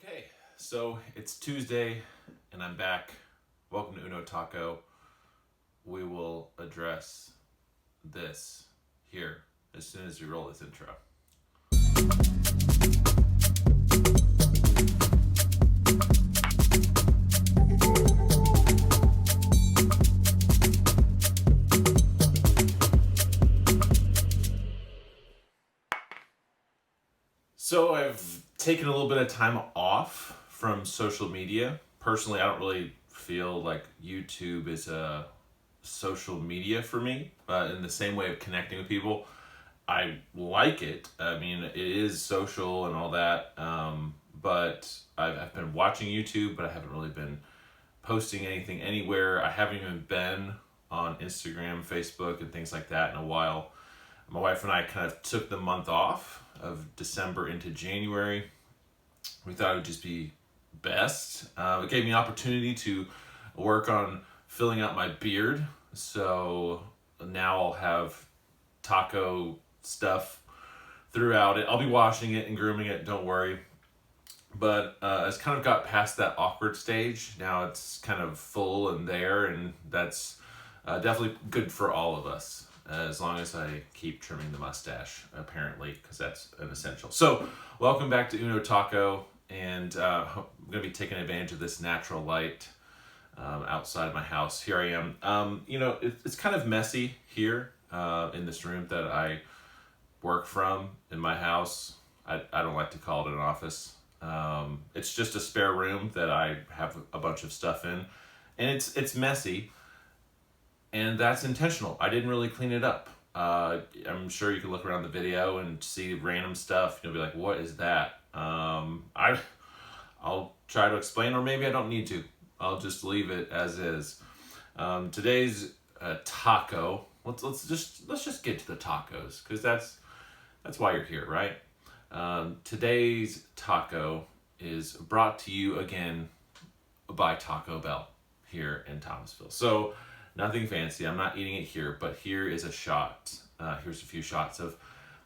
Okay, so it's Tuesday and I'm back. Welcome to Uno Taco. We will address this here as soon as we roll this intro. So I've taken a little bit of time off from social media. Personally, I don't really feel like YouTube is a social media for me in the same way of connecting with people. I like it. I mean, it is social and all that, but I've been watching YouTube, but I haven't really been posting anything anywhere. I haven't even been on Instagram, Facebook, and things like that in a while. My wife and I kind of took the month off of December into January. We thought it would just be best. It gave me an opportunity to work on filling out my beard. So now I'll have taco stuff throughout it. I'll be washing it and grooming it, don't worry. But it's kind of got past that awkward stage. Now it's kind of full and there, and that's definitely good for all of us. As long as I keep trimming the mustache, apparently, because that's an essential. So, welcome back to Uno Taco, and I'm going to be taking advantage of this natural light outside my house. Here I am. It's kind of messy here in this room that I work from in my house. I don't like to call it an office. It's just a spare room that I have a bunch of stuff in, and it's messy. And that's intentional. I didn't really clean it up. I'm sure you can look around the video and see random stuff. You'll be like, what is that? I'll try to explain, or maybe I don't need to. I'll just leave it as is. Today's taco. Let's just get to the tacos, because that's why you're here, right? Today's taco is brought to you again by Taco Bell here in Thomasville. So nothing fancy. I'm not eating it here, but here is a shot. Here's a few shots of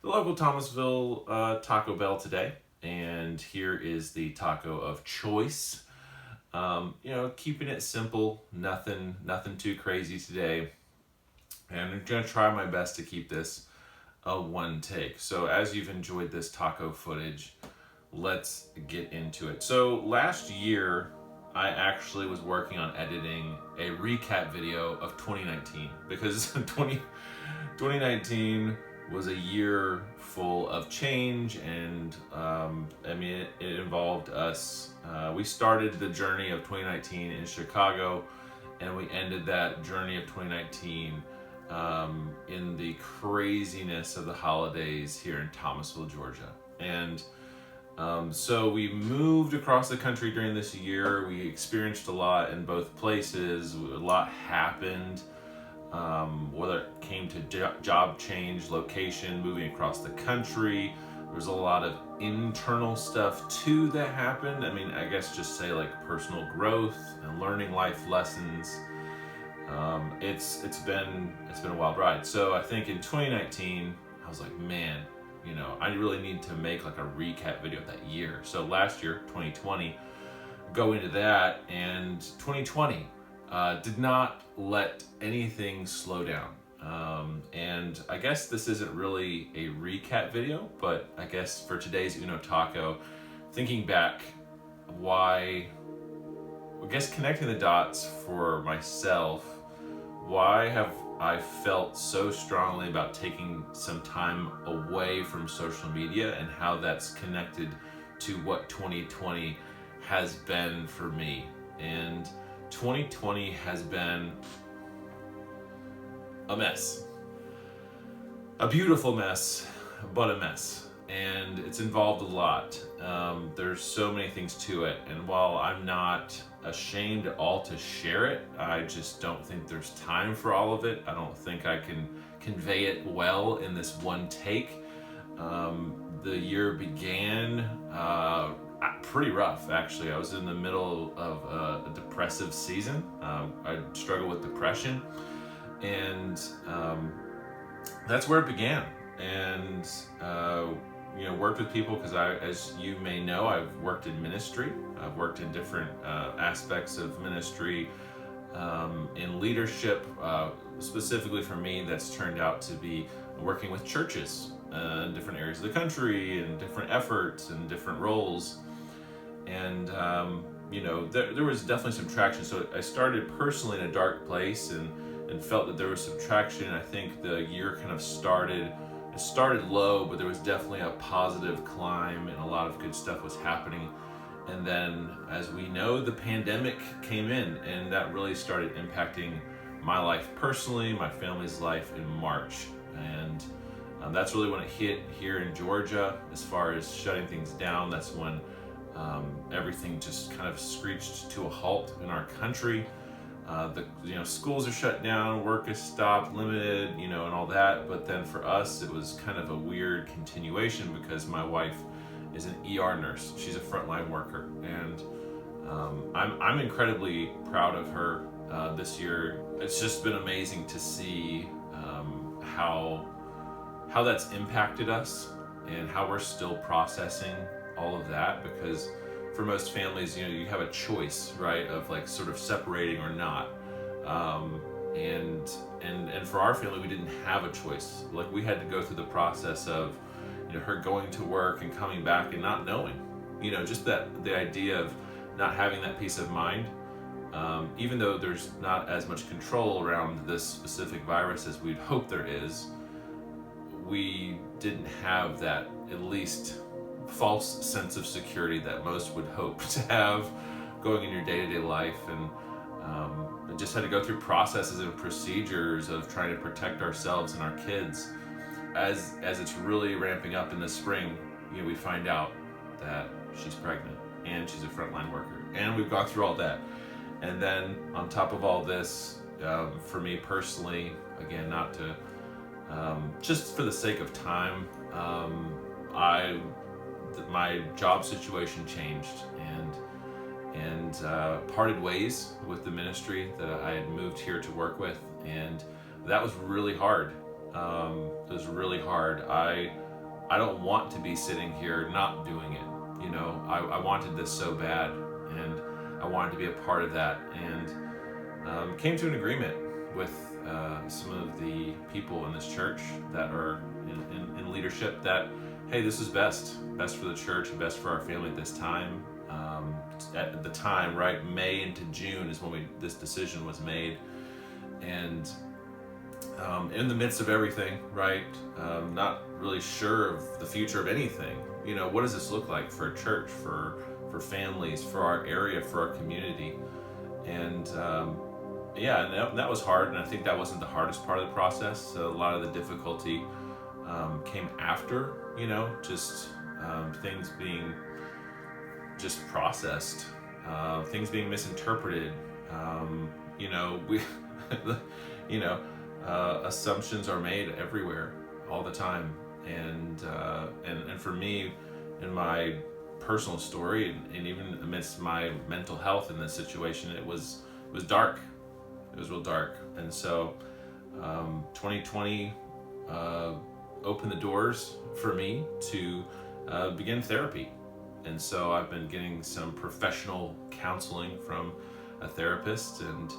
the local Thomasville Taco Bell today. And here is the taco of choice. Keeping it simple, nothing too crazy today. And I'm gonna try my best to keep this a one take. So as you've enjoyed this taco footage, let's get into it. So last year, I actually was working on editing a recap video of 2019, because 2019 was a year full of change, and it involved us. We started the journey of 2019 in Chicago, and we ended that journey of 2019 in the craziness of the holidays here in Thomasville, Georgia. And so we moved across the country during this year. We experienced a lot in both places. A lot happened, whether it came to job change, location, moving across the country. There was a lot of internal stuff too that happened. I mean, I guess just say like personal growth and learning life lessons. It's been a wild ride. So I think in 2019, I was like, man, I really need to make like a recap video of that year. So last year, 2020, go into that, and 2020 did not let anything slow down. And I guess this isn't really a recap video, but I guess for today's Uno Taco, thinking back, connecting the dots for myself, why have I felt so strongly about taking some time away from social media, and how that's connected to what 2020 has been for me. And 2020 has been a mess. A beautiful mess, but a mess. And it's involved a lot. There's so many things to it. And while I'm not ashamed at all to share it, I just don't think there's time for all of it. I don't think I can convey it well in this one take. The year began pretty rough, actually. I was in the middle of a depressive season. I struggled with depression, and that's where it began. And worked with people because as you may know, I've worked in ministry. I've worked in different aspects of ministry, in leadership. Specifically for me, that's turned out to be working with churches in different areas of the country and different efforts and different roles. And there was definitely some traction. So I started personally in a dark place and felt that there was some traction. I think the year kind of started low, but there was definitely a positive climb and a lot of good stuff was happening. And then, as we know, the pandemic came in, and that really started impacting my life personally, my family's life in March. And that's really when it hit here in Georgia as far as shutting things down. That's when everything just kind of screeched to a halt in our country. Schools are shut down, work is stopped, limited, and all that. But then for us, it was kind of a weird continuation because my wife is an ER nurse. She's a frontline worker, and I'm incredibly proud of her this year. It's just been amazing to see how that's impacted us and how we're still processing all of that, because for most families, you have a choice, right, of like sort of separating or not. And for our family, we didn't have a choice. Like, we had to go through the process of her going to work and coming back and not knowing, just the idea of not having that peace of mind. Even though there's not as much control around this specific virus as we'd hope there is, we didn't have that, at least, false sense of security that most would hope to have going in your day-to-day life. And just had to go through processes and procedures of trying to protect ourselves and our kids. As it's really ramping up in the spring, we find out that she's pregnant and she's a frontline worker, and we've gone through all that. And then on top of all this, for me personally, again, not to just for the sake of time, my job situation changed and parted ways with the ministry that I had moved here to work with, and that was really hard. It was really hard. I don't want to be sitting here not doing it. I wanted this so bad, and I wanted to be a part of that, and came to an agreement with some of the people in this church that are in leadership that, hey, this is best for the church and best for our family at this time. At the time, right, May into June is when this decision was made, and in the midst of everything, right, not really sure of the future of anything. What does this look like for a church, for families, for our area, for our community? And and that was hard, and I think that wasn't the hardest part of the process. So a lot of the difficulty came after, just things being just processed, things being misinterpreted. Assumptions are made everywhere all the time, and for me, in my personal story, and even amidst my mental health in this situation, it was dark. It was real dark, and so 2020 opened the doors for me to begin therapy. And so I've been getting some professional counseling from a therapist, and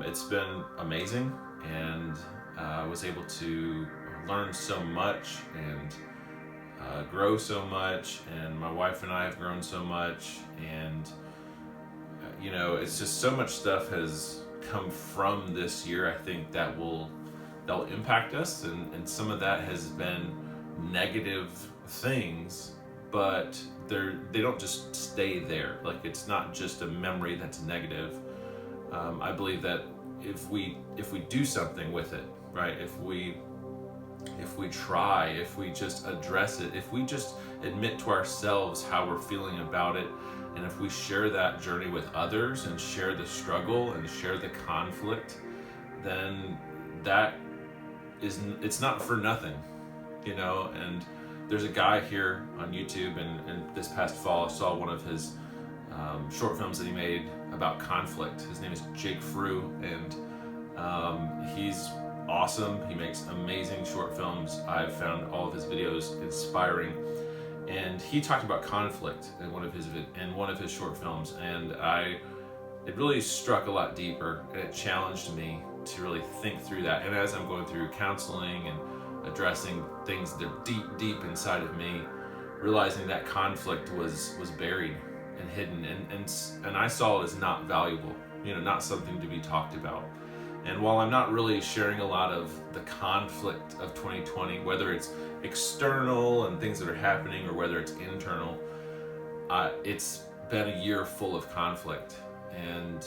it's been amazing, and I was able to learn so much and grow so much, and my wife and I have grown so much, and it's just so much stuff has come from this year, I think, that will impact us, and some of that has been negative things, but they don't just stay there. Like, it's not just a memory that's negative. I believe that if we do something with it, right, if we try, if we just address it, if we just admit to ourselves how we're feeling about it, and if we share that journey with others and share the struggle and share the conflict, then it's not for nothing, and there's a guy here on YouTube, and this past fall I saw one of his short films that he made about conflict. His name is Jake Frew, and he's awesome. He makes amazing short films. I've found all of his videos inspiring. And he talked about conflict in one of his short films, and it really struck a lot deeper, and it challenged me to really think through that. And as I'm going through counseling and addressing things that are deep inside of me, realizing that conflict was buried and hidden, and I saw it as not valuable, not something to be talked about. And while I'm not really sharing a lot of the conflict of 2020, whether it's external and things that are happening or whether it's internal, it's been a year full of conflict, and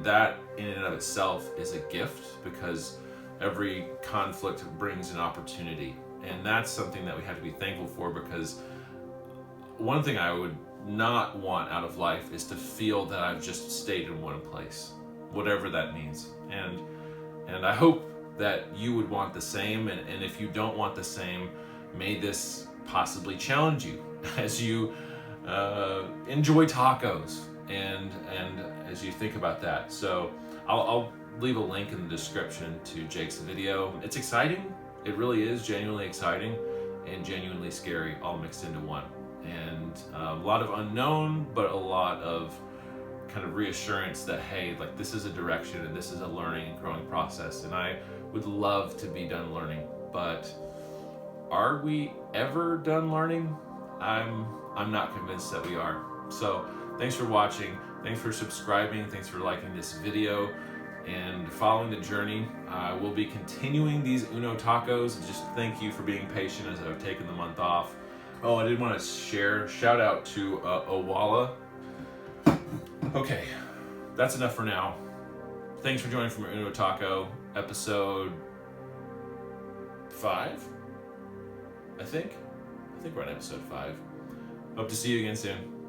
that in and of itself is a gift, because every conflict brings an opportunity, and that's something that we have to be thankful for. Because one thing I would not want out of life is to feel that I've just stayed in one place, whatever that means. And I hope that you would want the same, and if you don't want the same, may this possibly challenge you as you enjoy tacos and as you think about that. So I'll leave a link in the description to Jake's video. It's exciting. It really is genuinely exciting and genuinely scary, all mixed into one. And a lot of unknown, but a lot of kind of reassurance that, hey, like, this is a direction and this is a learning and growing process. And I would love to be done learning, but are we ever done learning? I'm not convinced that we are. So thanks for watching. Thanks for subscribing. Thanks for liking this video and following the journey. We'll be continuing these Uno tacos. Just thank you for being patient as I've taken the month off. Oh, I did want to shout out to Owala. Okay, that's enough for now. Thanks for joining from Uno Taco, episode 5, I think we're on episode 5. Hope to see you again soon.